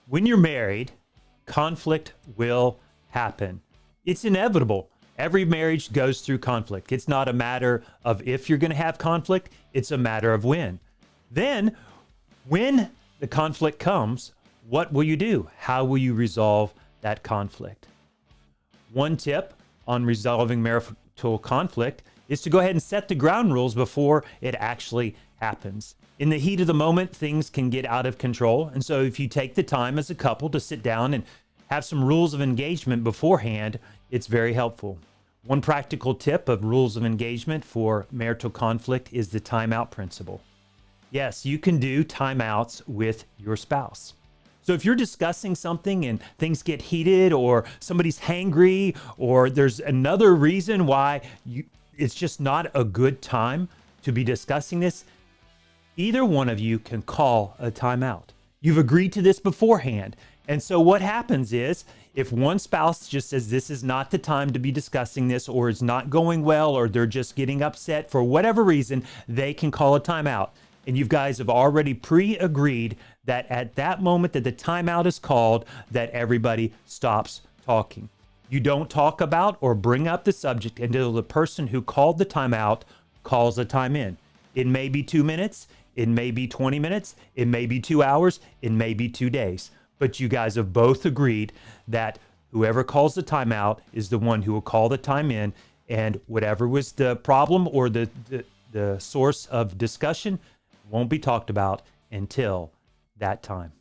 When you're married, conflict will happen. It's inevitable. Every marriage goes through conflict. It's not a matter of if you're going to have conflict, it's a matter of when. Then, when the conflict comes, what will you do? How will you resolve that conflict? One tip on resolving marital conflict is to go ahead and set the ground rules before it actually happens. In the heat of the moment, things can get out of control. And so if you take the time as a couple to sit down and have some rules of engagement beforehand, it's very helpful. One practical tip of rules of engagement for marital conflict is the timeout principle. Yes, you can do timeouts with your spouse. So if you're discussing something and things get heated, or somebody's hangry, or there's another reason why it's just not a good time to be discussing this, either one of you can call a timeout. You've agreed to this beforehand. And so what happens is, if one spouse just says this is not the time to be discussing this, or it's not going well, or they're just getting upset for whatever reason, they can call a timeout. And you guys have already pre-agreed that at that moment that the timeout is called, that everybody stops talking. You don't talk about or bring up the subject until the person who called the timeout calls a time in. It may be 2 minutes, it may be 20 minutes, it may be 2 hours, it may be 2 days. But you guys have both agreed that whoever calls the timeout is the one who will call the time in, and whatever was the problem or the source of discussion won't be talked about until that time.